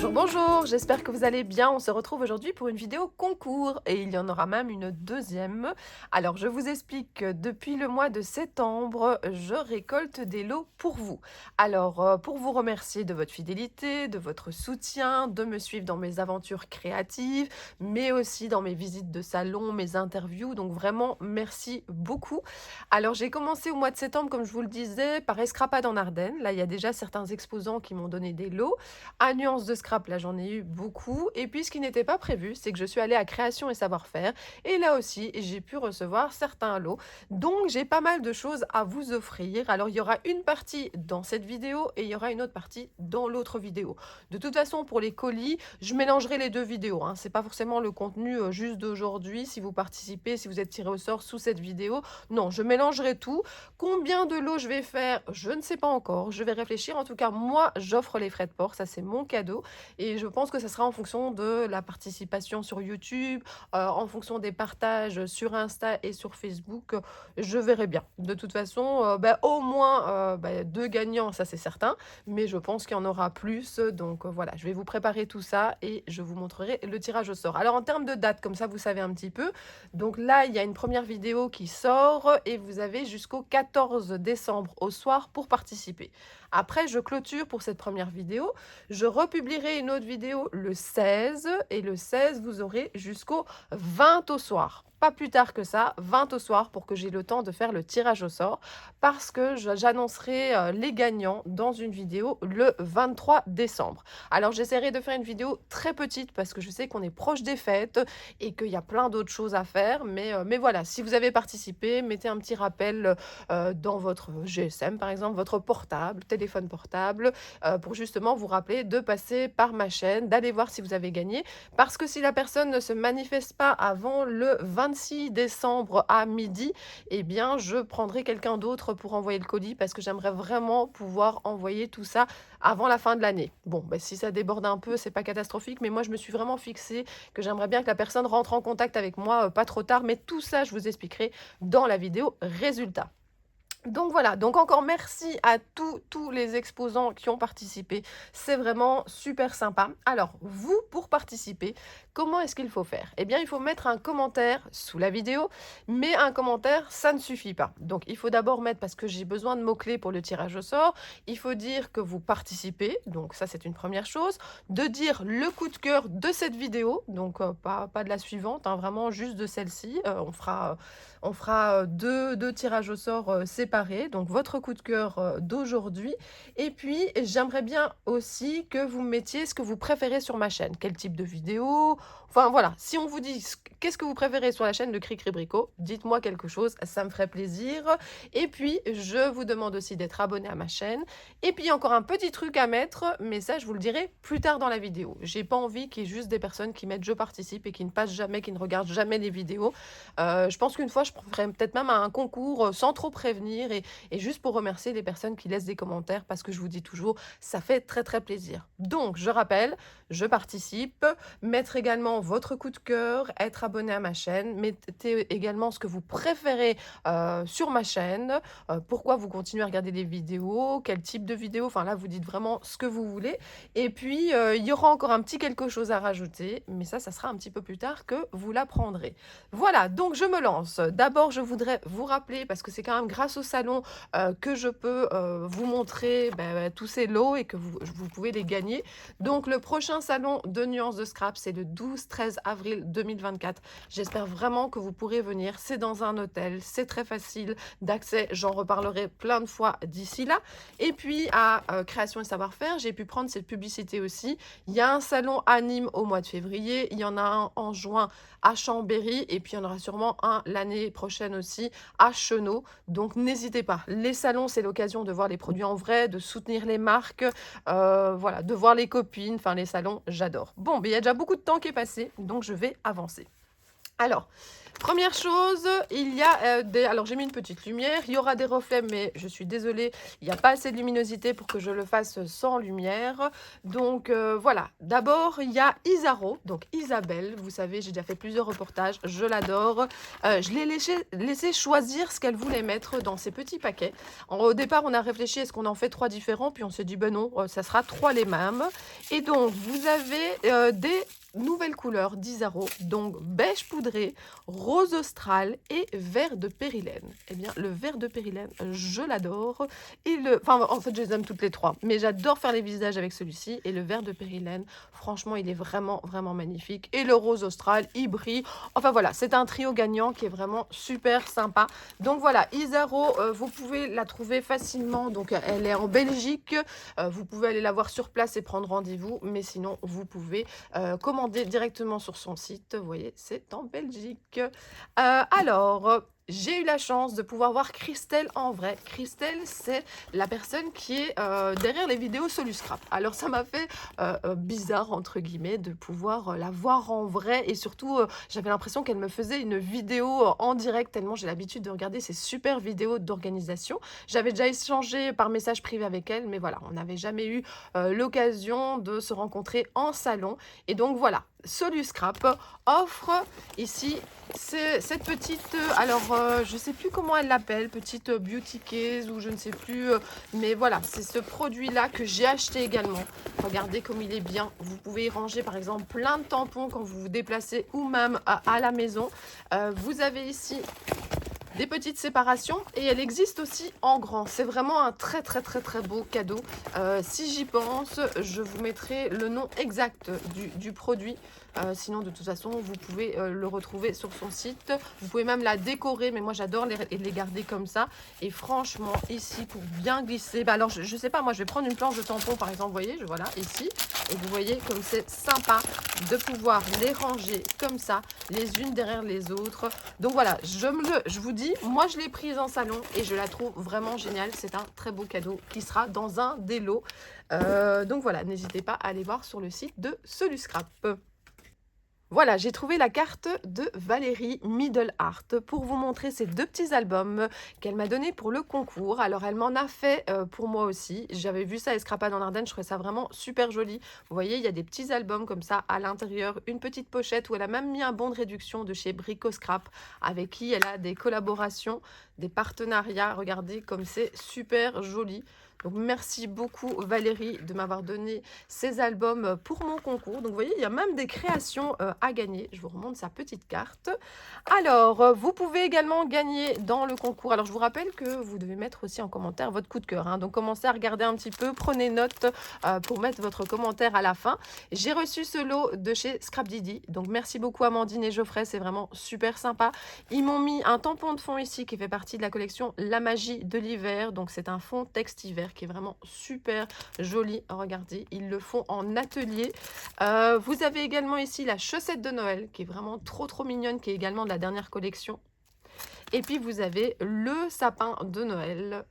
Bonjour, bonjour, j'espère que vous allez bien. On se retrouve aujourd'hui pour une vidéo concours et il y en aura même une deuxième. Alors, je vous explique que depuis le mois de septembre, je récolte des lots pour vous. Alors, pour vous remercier de votre fidélité, de votre soutien, de me suivre dans mes aventures créatives, mais aussi dans mes visites de salon, mes interviews. Donc, vraiment, merci beaucoup. Alors, j'ai commencé au mois de septembre, comme je vous le disais, par Escrapade en Ardennes. Là, il y a déjà certains exposants qui m'ont donné des lots. À Nuance de Scrap, là, j'en ai eu beaucoup. Et puis, ce qui n'était pas prévu, c'est que je suis allée à Création et Savoir-faire. Et là aussi, j'ai pu recevoir certains lots. Donc, j'ai pas mal de choses à vous offrir. Alors, il y aura une partie dans cette vidéo et il y aura une autre partie dans l'autre vidéo. De toute façon, pour les colis, je mélangerai les deux vidéos, hein. C'est pas forcément le contenu juste d'aujourd'hui. Si vous participez, si vous êtes tiré au sort sous cette vidéo, non, je mélangerai tout. Combien de lots je vais faire, je ne sais pas encore. Je vais réfléchir. En tout cas, moi, j'offre les frais de port. Ça, c'est mon cadeau. Et je pense que ça sera en fonction de la participation sur YouTube, en fonction des partages sur Insta et sur Facebook. Je verrai bien. De toute façon, au moins 2 gagnants, ça c'est certain. Mais je pense qu'il y en aura plus. Donc voilà, je vais vous préparer tout ça et je vous montrerai le tirage au sort. Alors en termes de date, comme ça vous savez un petit peu. Donc là, il y a une première vidéo qui sort et vous avez jusqu'au 14 décembre au soir pour participer. Après, je clôture pour cette première vidéo. Je republierai une autre vidéo le 16 et le 16, vous aurez jusqu'au 20 au soir. Pas plus tard que ça, 20 au soir pour que j'ai le temps de faire le tirage au sort parce que j'annoncerai les gagnants dans une vidéo le 23 décembre. Alors j'essaierai de faire une vidéo très petite parce que je sais qu'on est proche des fêtes et qu'il y a plein d'autres choses à faire. Mais voilà, si vous avez participé, mettez un petit rappel dans votre GSM par exemple, votre portable, téléphone portable, pour justement vous rappeler de passer par ma chaîne, d'aller voir si vous avez gagné. Parce que si la personne ne se manifeste pas avant le 26 décembre à midi, eh bien, je prendrai quelqu'un d'autre pour envoyer le colis parce que j'aimerais vraiment pouvoir envoyer tout ça avant la fin de l'année. Bon, si ça déborde un peu, c'est pas catastrophique, mais moi, je me suis vraiment fixée que j'aimerais bien que la personne rentre en contact avec moi pas trop tard, mais tout ça, je vous expliquerai dans la vidéo résultat. Donc voilà, donc encore merci à tous les exposants qui ont participé. C'est vraiment super sympa. Alors, vous, pour participer, comment est-ce qu'il faut faire? Eh bien, il faut mettre un commentaire sous la vidéo, mais un commentaire, ça ne suffit pas. Donc, il faut d'abord mettre, parce que j'ai besoin de mots-clés pour le tirage au sort, il faut dire que vous participez, donc ça c'est une première chose, de dire le coup de cœur de cette vidéo, donc pas de la suivante, hein, vraiment juste de celle-ci. On fera deux tirages au sort séparés, donc votre coup de cœur d'aujourd'hui. Et puis, j'aimerais bien aussi que vous mettiez ce que vous préférez sur ma chaîne. Quel type de vidéo? Enfin voilà, si on vous dit qu'est-ce que vous préférez sur la chaîne de Cricri Bricot, dites-moi quelque chose, ça me ferait plaisir. Et puis, je vous demande aussi d'être abonné à ma chaîne. Et puis, encore un petit truc à mettre, mais ça, je vous le dirai plus tard dans la vidéo. J'ai pas envie qu'il y ait juste des personnes qui mettent je participe et qui ne passent jamais, qui ne regardent jamais les vidéos. Je pense qu'une fois, je ferai peut-être même un concours sans trop prévenir et juste pour remercier les personnes qui laissent des commentaires parce que je vous dis toujours, ça fait très très plaisir. Donc, je rappelle, je participe, mettre également votre coup de cœur, être abonné à ma chaîne, mettez également ce que vous préférez sur ma chaîne, pourquoi vous continuez à regarder les vidéos, quel type de vidéo, enfin là, vous dites vraiment ce que vous voulez. Et puis, il y aura encore un petit quelque chose à rajouter, mais ça sera un petit peu plus tard que vous l'apprendrez. Voilà, donc je me lance. D'abord, je voudrais vous rappeler, parce que c'est quand même grâce au salon que je peux vous montrer tous ces lots et que vous pouvez les gagner. Donc le prochain salon de Nuance de Scrap, c'est le 12-13 avril 2024. J'espère vraiment que vous pourrez venir. C'est dans un hôtel, c'est très facile d'accès. J'en reparlerai plein de fois d'ici là. Et puis à Création et Savoir-faire, j'ai pu prendre cette publicité aussi. Il y a un salon à Nîmes au mois de février. Il y en a un en juin à Chambéry et puis il y en aura sûrement un l'année prochaine aussi à Chenot. Donc n'hésitez pas. Les salons, c'est l'occasion de voir les produits en vrai, de soutenir les marques, voilà, de voir les copines. Enfin, les salons, j'adore. Bon, il y a déjà beaucoup de temps qui est passé, donc je vais avancer. Alors, Première chose, il y a, alors j'ai mis une petite lumière, il y aura des reflets, mais je suis désolée, il n'y a pas assez de luminosité pour que je le fasse sans lumière. Donc voilà, d'abord il y a Isaro, donc Isabelle, vous savez, j'ai déjà fait plusieurs reportages, je l'adore. Je l'ai laissé choisir ce qu'elle voulait mettre dans ses petits paquets. Au départ, on a réfléchi, est-ce qu'on en fait 3 différents? Puis on s'est dit: «Ben non, ça sera 3 les mêmes» et donc vous avez, des nouvelles couleurs d'Isaro, donc beige poudré, rose austral et vert de périlène. Eh bien, le vert de périlène, je l'adore. Et enfin, en fait, je les aime toutes les trois. Mais j'adore faire les visages avec celui-ci. Et le vert de périlène, franchement, il est vraiment, vraiment magnifique. Et le rose austral, il brille. Enfin, voilà, c'est un trio gagnant qui est vraiment super sympa. Donc, voilà, Isaro, vous pouvez la trouver facilement. Donc, elle est en Belgique. Vous pouvez aller la voir sur place et prendre rendez-vous. Mais sinon, vous pouvez commander directement sur son site. Vous voyez, c'est en Belgique. Alors, j'ai eu la chance de pouvoir voir Christelle en vrai. Christelle, c'est la personne qui est derrière les vidéos Soluscrap. Alors, ça m'a fait bizarre, entre guillemets, de pouvoir la voir en vrai. Et surtout, j'avais l'impression qu'elle me faisait une vidéo en direct, tellement j'ai l'habitude de regarder ces super vidéos d'organisation. J'avais déjà échangé par message privé avec elle, mais voilà, on n'avait jamais eu l'occasion de se rencontrer en salon. Et donc, voilà, Soluscrap offre ici cette petite, je sais plus comment elle l'appelle, petite beauty case ou je ne sais plus, mais voilà, c'est ce produit-là que j'ai acheté également. Regardez comme il est bien. Vous pouvez y ranger par exemple plein de tampons quand vous vous déplacez ou même à la maison. Vous avez ici des petites séparations et elle existe aussi en grand. C'est vraiment un très très très très beau cadeau. Si j'y pense, je vous mettrai le nom exact du produit. Sinon, de toute façon, vous pouvez le retrouver sur son site. Vous pouvez même la décorer, mais moi j'adore les garder comme ça. Et franchement, ici, pour bien glisser, alors je sais pas, moi je vais prendre une planche de tampon par exemple, vous voyez, voilà, ici. Et vous voyez comme c'est sympa de pouvoir les ranger comme ça, les unes derrière les autres. Donc voilà, je vous dis, moi je l'ai prise en salon et je la trouve vraiment géniale. C'est un très beau cadeau qui sera dans un des lots. Donc voilà, n'hésitez pas à aller voir sur le site de Soluscrap. Voilà, j'ai trouvé la carte de Valérie Middle Art pour vous montrer ces deux petits albums qu'elle m'a donnés pour le concours. Alors, elle m'en a fait pour moi aussi. J'avais vu ça à Escrapade en Ardennes, je trouvais ça vraiment super joli. Vous voyez, il y a des petits albums comme ça à l'intérieur, une petite pochette où elle a même mis un bon de réduction de chez Brico Scrap avec qui elle a des collaborations, des partenariats. Regardez comme c'est super joli. Donc, merci beaucoup Valérie de m'avoir donné ces albums pour mon concours. Donc, vous voyez, il y a même des créations à gagner. Je vous remonte sa petite carte. Alors, vous pouvez également gagner dans le concours. Alors, je vous rappelle que vous devez mettre aussi en commentaire votre coup de cœur, hein. Donc, commencez à regarder un petit peu. Prenez note pour mettre votre commentaire à la fin. J'ai reçu ce lot de chez Scrap Didi. Donc, merci beaucoup Amandine et Geoffrey. C'est vraiment super sympa. Ils m'ont mis un tampon de fond ici qui fait partie de la collection La Magie de l'hiver. Donc, c'est un fond texte hiver qui est vraiment super joli. Regardez, ils le font en atelier. Vous avez également ici la chaussette de Noël qui est vraiment trop trop mignonne, qui est également de la dernière collection. Et puis vous avez le sapin de Noël.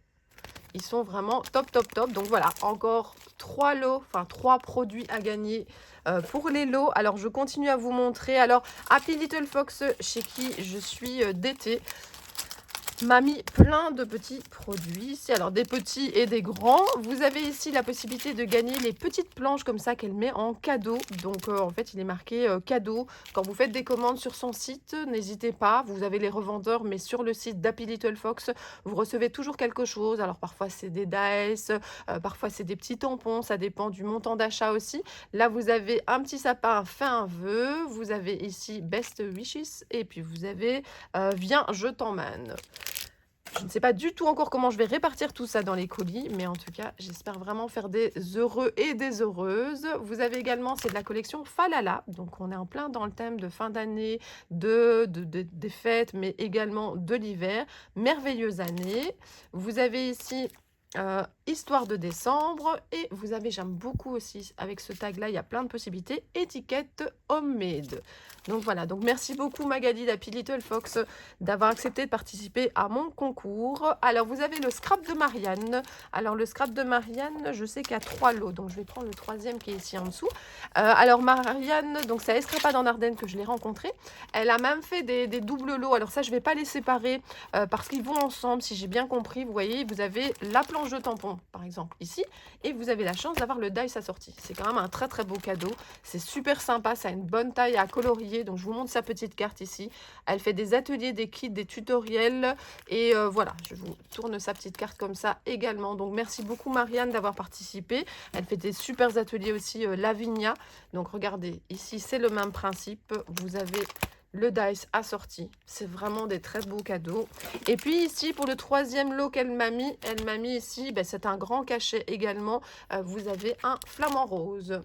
Ils sont vraiment top top top. Donc voilà, encore 3 lots, enfin 3 produits à gagner pour les lots. Alors je continue à vous montrer. Alors Happy Little Fox, chez qui je suis d'été, m'a mis plein de petits produits ici, alors des petits et des grands. Vous avez ici la possibilité de gagner les petites planches comme ça qu'elle met en cadeau. Donc en fait il est marqué cadeau. Quand vous faites des commandes sur son site, n'hésitez pas, vous avez les revendeurs, mais sur le site d'Happy Little Fox, vous recevez toujours quelque chose. Alors parfois c'est des dice, parfois c'est des petits tampons, ça dépend du montant d'achat aussi. Là vous avez un petit sapin, fais un vœu, vous avez ici Best Wishes et puis vous avez Viens je t'emmène. Je ne sais pas du tout encore comment je vais répartir tout ça dans les colis, mais en tout cas, j'espère vraiment faire des heureux et des heureuses. Vous avez également, c'est de la collection Falala, donc on est en plein dans le thème de fin d'année, des fêtes, mais également de l'hiver. Merveilleuse année. Vous avez ici histoire de décembre et vous avez, j'aime beaucoup aussi avec ce tag là, il y a plein de possibilités, étiquette homemade. Donc voilà, donc merci beaucoup Magali d'Happy Little Fox d'avoir accepté de participer à mon concours. Alors vous avez le scrap de Marianne. Alors le scrap de Marianne, je sais qu'il y a 3 lots, donc je vais prendre le troisième qui est ici en dessous. Alors Marianne, donc c'est à Escrapade en Ardennes que je l'ai rencontrée. Elle a même fait des doubles lots. Alors ça, je vais pas les séparer parce qu'ils vont ensemble, si j'ai bien compris. Vous voyez, vous avez la planche de tampon, par exemple, ici, et vous avez la chance d'avoir le dice assorti. C'est quand même un très très beau cadeau. C'est super sympa, ça a une bonne taille à colorier. Donc je vous montre sa petite carte ici. Elle fait des ateliers, des kits, des tutoriels. Et voilà, je vous tourne sa petite carte comme ça également. Donc merci beaucoup Marianne d'avoir participé. Elle fait des super ateliers aussi, Lavinia. Donc regardez, ici c'est le même principe. Vous avez le dice assorti. C'est vraiment des très beaux cadeaux. Et puis ici, pour le troisième lot qu'elle m'a mis ici, ben, c'est un grand cachet également. Vous avez un flamant rose.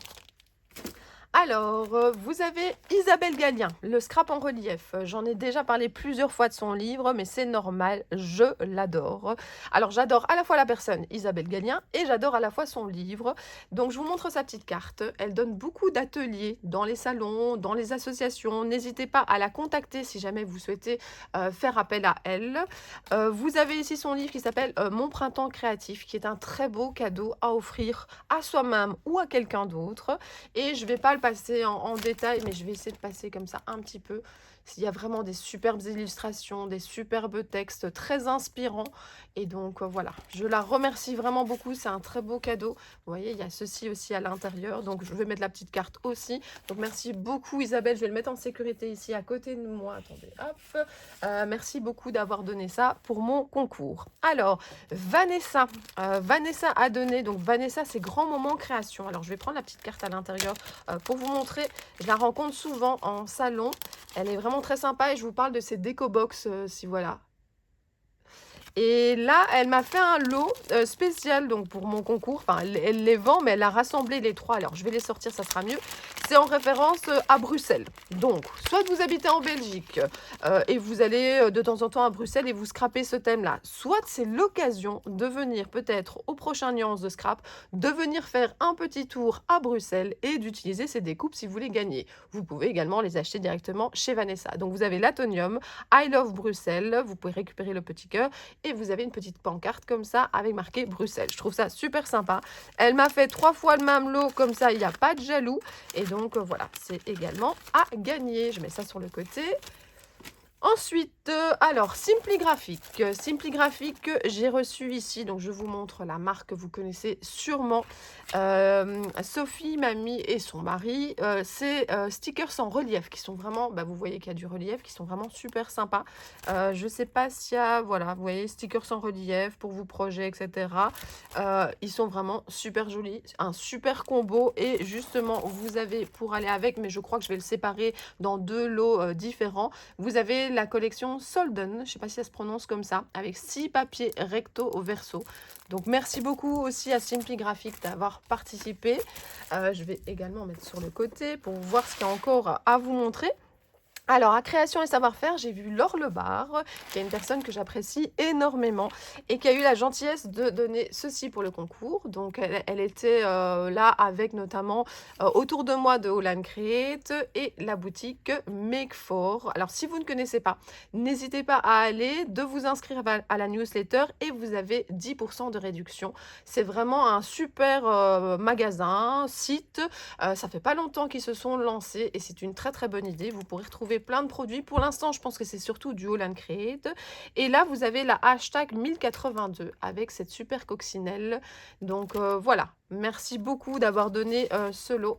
Alors, vous avez Isabelle Gallien, le scrap en relief. J'en ai déjà parlé plusieurs fois de son livre, mais c'est normal, je l'adore. Alors, j'adore à la fois la personne Isabelle Gallien et j'adore à la fois son livre. Donc, je vous montre sa petite carte. Elle donne beaucoup d'ateliers dans les salons, dans les associations. N'hésitez pas à la contacter si jamais vous souhaitez faire appel à elle. Vous avez ici son livre qui s'appelle Mon printemps créatif, qui est un très beau cadeau à offrir à soi-même ou à quelqu'un d'autre. Et je vais pas le passer en détail, mais je vais essayer de passer comme ça un petit peu. Il y a vraiment des superbes illustrations, des superbes textes très inspirants. Et donc voilà, je la remercie vraiment beaucoup. C'est un très beau cadeau. Vous voyez, il y a ceci aussi à l'intérieur. Donc je vais mettre la petite carte aussi. Donc merci beaucoup Isabelle. Je vais le mettre en sécurité ici à côté de moi. Attendez, hop. Merci beaucoup d'avoir donné ça pour mon concours. Alors, Vanessa. Vanessa a donné. Donc Vanessa, c'est grand moment création. Alors je vais prendre la petite carte à l'intérieur pour vous montrer. Je la rencontre souvent en salon. Elle est vraiment très sympa et je vous parle de ces déco box, si voilà. Et là, elle m'a fait un lot spécial donc pour mon concours. Enfin, elle les vend, mais elle a rassemblé les 3. Alors, je vais les sortir, ça sera mieux. C'est en référence à Bruxelles. Donc, soit vous habitez en Belgique et vous allez de temps en temps à Bruxelles et vous scrapez ce thème-là. Soit c'est l'occasion de venir peut-être au prochain Nuance de Scrap, de venir faire un petit tour à Bruxelles et d'utiliser ces découpes si vous les gagnez. Vous pouvez également les acheter directement chez Vanessa. Donc, vous avez l'Atonium, I Love Bruxelles. Vous pouvez récupérer le petit cœur. Et vous avez une petite pancarte comme ça avec marqué Bruxelles. Je trouve ça super sympa. Elle m'a fait 3 fois le même lot, comme ça il n'y a pas de jaloux. Et donc voilà, c'est également à gagner. Je mets ça sur le côté. Ensuite, alors, Simply Graphic. Simply Graphic, j'ai reçu ici, donc je vous montre la marque que vous connaissez sûrement. Sophie, mamie et son mari. C'est stickers en relief qui sont vraiment, bah, vous voyez qu'il y a du relief, qui sont vraiment super sympas. Je ne sais pas s'il y a, voilà, vous voyez, stickers en relief pour vos projets, etc. Ils sont vraiment super jolis. Un super combo. Et justement, vous avez, pour aller avec, mais je crois que je vais le séparer dans 2 lots différents, vous avez la collection Solden, je ne sais pas si ça se prononce comme ça, avec 6 papiers recto au verso. Donc merci beaucoup aussi à Simply Graphic d'avoir participé. Je vais également mettre sur le côté pour voir ce qu'il y a encore à vous montrer. Alors, à Création et Savoir-faire, j'ai vu Laure Lebar, qui est une personne que j'apprécie énormément et qui a eu la gentillesse de donner ceci pour le concours. Donc, elle était là avec notamment Autour de moi de Holland Create et la boutique Make For. Alors, si vous ne connaissez pas, n'hésitez pas à aller, de vous inscrire à la newsletter et vous avez 10% de réduction. C'est vraiment un super magasin, site. Ça fait pas longtemps qu'ils se sont lancés et c'est une très très bonne idée. Vous pourrez retrouver plein de produits. Pour l'instant, je pense que c'est surtout du Holland Create. Et là, vous avez la hashtag 1082 avec cette super coccinelle. Donc voilà, merci beaucoup d'avoir donné ce lot.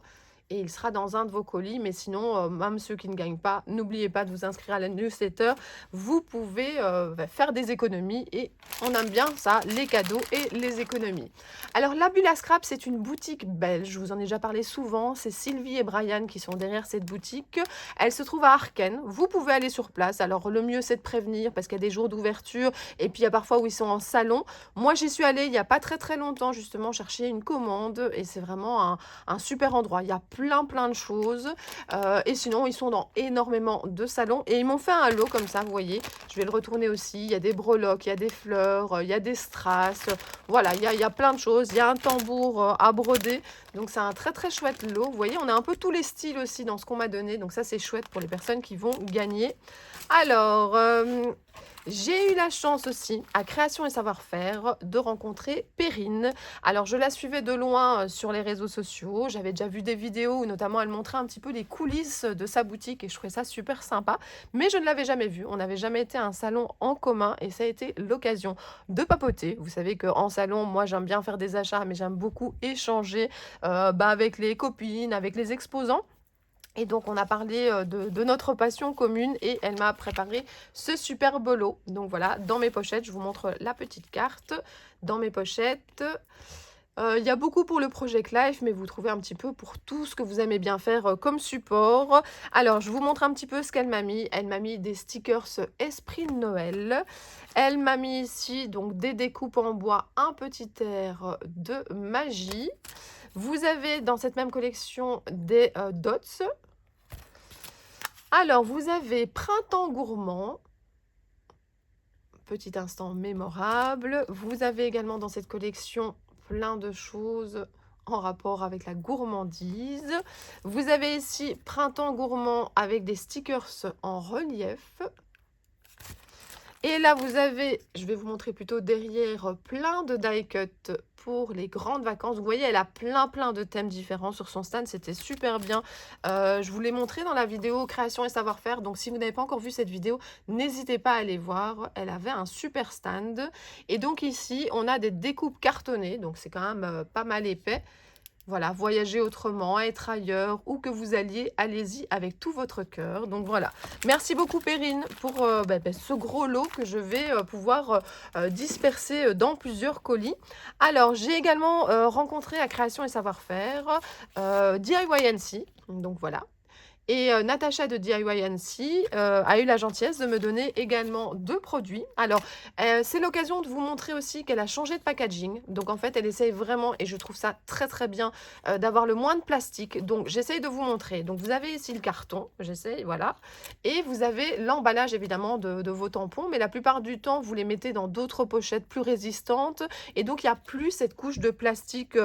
Et il sera dans un de vos colis. Mais sinon, même ceux qui ne gagnent pas, n'oubliez pas de vous inscrire à la newsletter. Vous pouvez faire des économies et on aime bien ça, les cadeaux et les économies. Alors, la Bulle à Scrap, c'est une boutique belge. Je vous en ai déjà parlé souvent. C'est Sylvie et Brian qui sont derrière cette boutique. Elle se trouve à Arken. Vous pouvez aller sur place. Alors, le mieux, c'est de prévenir parce qu'il y a des jours d'ouverture. Et puis, il y a parfois où ils sont en salon. Moi, j'y suis allée il n'y a pas très très longtemps, justement, chercher une commande. Et c'est vraiment un super endroit. Il y a plein de choses. Et sinon, ils sont dans énormément de salons et ils m'ont fait un lot comme ça, vous voyez. Je vais le retourner aussi. Il y a des breloques, il y a des fleurs, il y a des strass. Voilà, il y a plein de choses. Il y a un tambour à broder. Donc, c'est un très chouette lot. Vous voyez, on a un peu tous les styles aussi dans ce qu'on m'a donné. Donc, ça, c'est chouette pour les personnes qui vont gagner. Alors, j'ai eu la chance aussi, à Création et Savoir-faire, de rencontrer Perrine. Alors, je la suivais de loin sur les réseaux sociaux. J'avais déjà vu des vidéos où notamment elle montrait un petit peu les coulisses de sa boutique et je trouvais ça super sympa. Mais je ne l'avais jamais vue. On n'avait jamais été à un salon en commun et ça a été l'occasion de papoter. Vous savez qu'en salon, moi, j'aime bien faire des achats, mais j'aime beaucoup échanger avec les copines, avec les exposants. Et donc, on a parlé de notre passion commune et elle m'a préparé ce superbe lot. Donc voilà, dans mes pochettes, je vous montre la petite carte. Dans mes pochettes, il y a beaucoup pour le Project Life, mais vous trouvez un petit peu pour tout ce que vous aimez bien faire comme support. Alors, je vous montre un petit peu ce qu'elle m'a mis. Elle m'a mis des stickers Esprit de Noël. Elle m'a mis ici donc des découpes en bois, un petit air de magie. Vous avez dans cette même collection des dots. Alors, vous avez Printemps gourmand, petit instant mémorable. Vous avez également dans cette collection plein de choses en rapport avec la gourmandise. Vous avez ici Printemps gourmand avec des stickers en relief. Et là, vous avez, je vais vous montrer plutôt derrière, plein de die cut pour les grandes vacances. Vous voyez, elle a plein de thèmes différents sur son stand. C'était super bien. Je vous l'ai montré dans la vidéo Création et Savoir-faire. Donc, si vous n'avez pas encore vu cette vidéo, n'hésitez pas à aller voir. Elle avait un super stand. Et donc, ici, on a des découpes cartonnées. Donc, c'est quand même pas mal épais. Voilà, voyager autrement, être ailleurs, où que vous alliez, allez-y avec tout votre cœur. Donc voilà, merci beaucoup Perrine pour ce gros lot que je vais pouvoir disperser dans plusieurs colis. Alors, j'ai également rencontré à Création et Savoir-faire DIYNC, donc voilà. Et Natacha de DIYNC a eu la gentillesse de me donner également 2 produits. Alors, c'est l'occasion de vous montrer aussi qu'elle a changé de packaging. Donc, en fait, elle essaye vraiment, et je trouve ça très bien, d'avoir le moins de plastique. Donc, j'essaye de vous montrer. Donc, vous avez ici le carton, j'essaye, voilà. Et vous avez l'emballage, évidemment, de vos tampons. Mais la plupart du temps, vous les mettez dans d'autres pochettes plus résistantes. Et donc, il n'y a plus cette couche de plastique,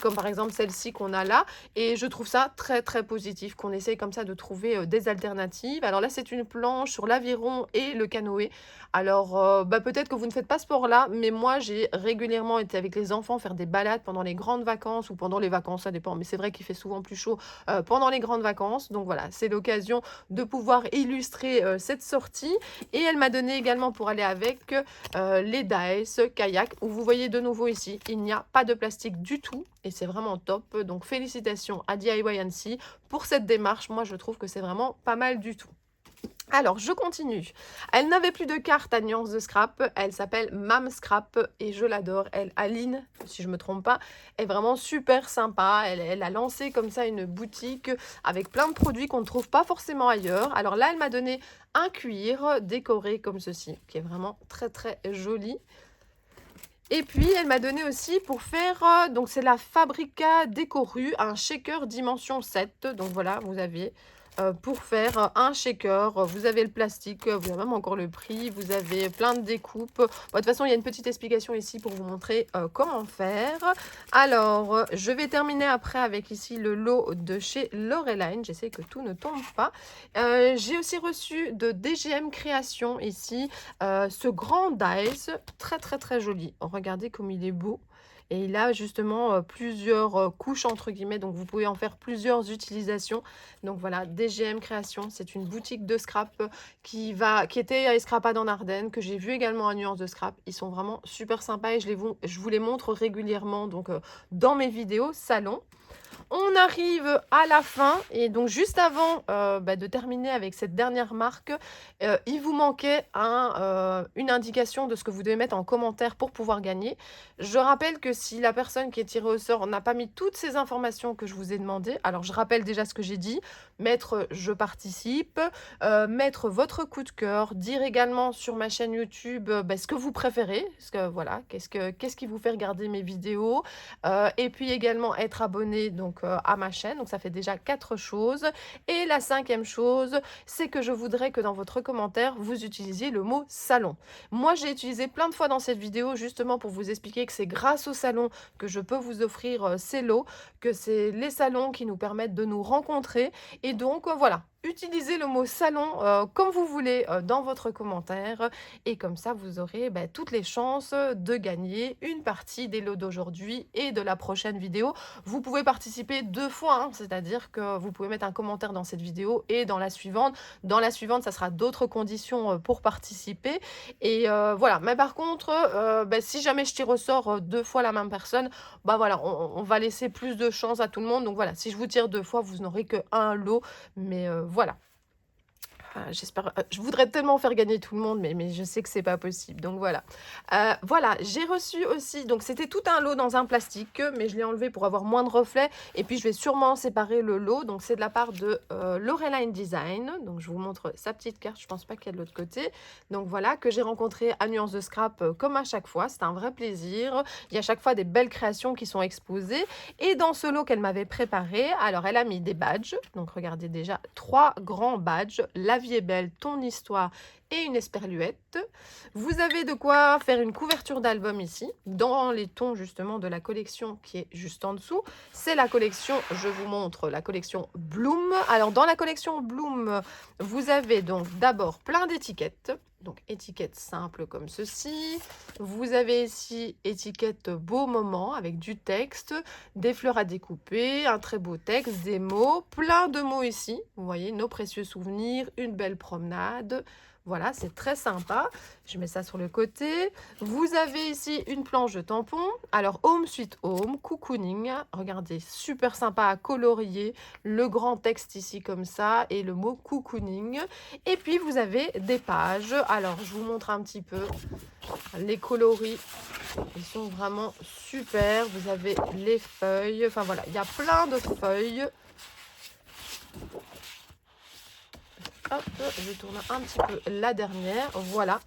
comme par exemple celle-ci qu'on a là. Et je trouve ça très positif qu'on essaye comme ça de trouver des alternatives. Alors là, c'est une planche sur l'aviron et le canoë. Alors, peut-être que vous ne faites pas ce sport-là, mais moi, j'ai régulièrement été avec les enfants faire des balades pendant les grandes vacances ou pendant les vacances, ça dépend. Mais c'est vrai qu'il fait souvent plus chaud pendant les grandes vacances. Donc voilà, c'est l'occasion de pouvoir illustrer cette sortie. Et elle m'a donné également pour aller avec les dice kayak, où vous voyez de nouveau ici, il n'y a pas de plastique du tout. Et c'est vraiment top. Donc félicitations à DIYNC pour cette démarche. Moi, je trouve que c'est vraiment pas mal du tout. Alors, je continue. Elle n'avait plus de carte à nuance de scrap. Elle s'appelle Mam Scrap et je l'adore. Elle, Aline, si je ne me trompe pas, est vraiment super sympa. Elle a lancé comme ça une boutique avec plein de produits qu'on ne trouve pas forcément ailleurs. Alors là, elle m'a donné un cuir décoré comme ceci, qui est vraiment très joli. Et puis, elle m'a donné aussi pour faire, donc c'est la Fabrica Décoru, un shaker dimension 7. Donc voilà, vous avez pour faire un shaker, vous avez le plastique, vous avez même encore le prix, vous avez plein de découpes. Bon, de toute façon, il y a une petite explication ici pour vous montrer comment faire. Alors, je vais terminer après avec ici le lot de chez Loreline. J'essaie que tout ne tombe pas. J'ai aussi reçu de DGM Création ici ce grand dice, très joli. Regardez comme il est beau. Et il a justement plusieurs couches entre guillemets, donc vous pouvez en faire plusieurs utilisations. Donc voilà, DGM Création, c'est une boutique de scrap qui était à Escrapade en Ardennes, que j'ai vu également à Nuance de Scrap. Ils sont vraiment super sympas et je vous les montre régulièrement donc dans mes vidéos salon. On arrive à la fin et donc juste avant de terminer avec cette dernière marque, il vous manquait une indication de ce que vous devez mettre en commentaire pour pouvoir gagner. Je rappelle que si la personne qui est tirée au sort n'a pas mis toutes ces informations que je vous ai demandées, alors je rappelle déjà ce que j'ai dit, mettre je participe, mettre votre coup de cœur, dire également sur ma chaîne YouTube ce que vous préférez, parce que voilà, qu'est-ce qui vous fait regarder mes vidéos, et puis également être abonné donc donc à ma chaîne. Donc ça fait déjà 4 choses. Et la 5e chose, c'est que je voudrais que dans votre commentaire, vous utilisiez le mot salon. Moi, j'ai utilisé plein de fois dans cette vidéo justement pour vous expliquer que c'est grâce au salon que je peux vous offrir ces lots, que c'est les salons qui nous permettent de nous rencontrer. Et donc voilà, utilisez le mot salon comme vous voulez dans votre commentaire et comme ça vous aurez toutes les chances de gagner une partie des lots d'aujourd'hui et de la prochaine vidéo. Vous pouvez participer 2 fois, hein, c'est-à-dire que vous pouvez mettre un commentaire dans cette vidéo et dans la suivante. Dans la suivante, ça sera d'autres conditions pour participer. Et voilà, mais par contre, si jamais je tire au sort 2 fois la même personne, voilà, on va laisser plus de chance à tout le monde. Donc voilà, si je vous tire 2 fois, vous n'aurez que un lot. Mais voilà. J'espère, je voudrais tellement faire gagner tout le monde, mais je sais que c'est pas possible. Donc voilà. Voilà, j'ai reçu aussi, donc c'était tout un lot dans un plastique, mais je l'ai enlevé pour avoir moins de reflets. Et puis je vais sûrement séparer le lot. Donc c'est de la part de Loreline Design. Donc je vous montre sa petite carte. Je pense pas qu'elle est de l'autre côté. Donc voilà, que j'ai rencontré à Nuance de Scrap comme à chaque fois. C'est un vrai plaisir. Il y a à chaque fois des belles créations qui sont exposées. Et dans ce lot qu'elle m'avait préparé, alors elle a mis des badges. Donc regardez déjà 3 grands badges. La vie est belle, ton histoire et une esperluette. Vous avez de quoi faire une couverture d'album ici, dans les tons justement de la collection qui est juste en dessous. C'est la collection, je vous montre, la collection Bloom. Alors dans la collection Bloom, vous avez donc d'abord plein d'étiquettes. Donc étiquette simple comme ceci. Vous avez ici étiquette beau moment avec du texte, des fleurs à découper, un très beau texte, des mots, plein de mots ici. Vous voyez, nos précieux souvenirs, une belle promenade. Voilà, c'est très sympa. Je mets ça sur le côté. Vous avez ici une planche de tampons. Alors, Home Sweet Home, Cocooning. Regardez, super sympa à colorier. Le grand texte ici comme ça et le mot Cocooning. Et puis, vous avez des pages. Alors, je vous montre un petit peu les coloris. Ils sont vraiment super. Vous avez les feuilles. Enfin, voilà, il y a plein de feuilles. Hop, je tourne un petit peu la dernière. Voilà.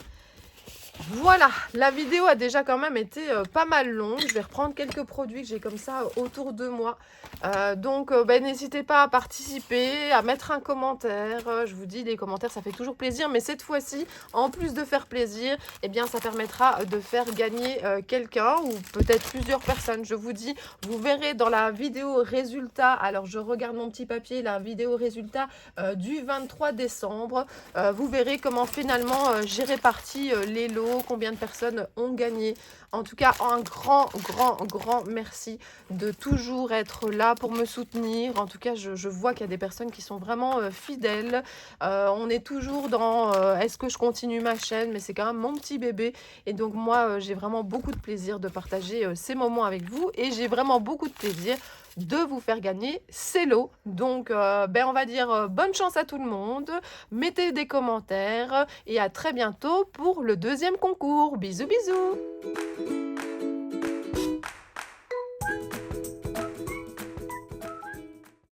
Voilà, la vidéo a déjà quand même été pas mal longue. Je vais reprendre quelques produits que j'ai comme ça autour de moi. Donc, n'hésitez pas à participer, à mettre un commentaire. Je vous dis, les commentaires, ça fait toujours plaisir. Mais cette fois-ci, en plus de faire plaisir, eh bien, ça permettra de faire gagner quelqu'un ou peut-être plusieurs personnes. Je vous dis, vous verrez dans la vidéo résultat. Alors, je regarde mon petit papier, la vidéo résultat du 23 décembre. Vous verrez comment finalement j'ai réparti les lots, combien de personnes ont gagné. En tout cas, un grand merci de toujours être là pour me soutenir. En tout cas, je vois qu'il y a des personnes qui sont vraiment fidèles. On est toujours dans est-ce que je continue ma chaîne, mais c'est quand même mon petit bébé. Et donc moi, j'ai vraiment beaucoup de plaisir de partager ces moments avec vous. Et j'ai vraiment beaucoup de plaisir de vous faire gagner ces lots. Donc, on va dire bonne chance à tout le monde. Mettez des commentaires et à très bientôt pour le 2e concours. Bisous, bisous!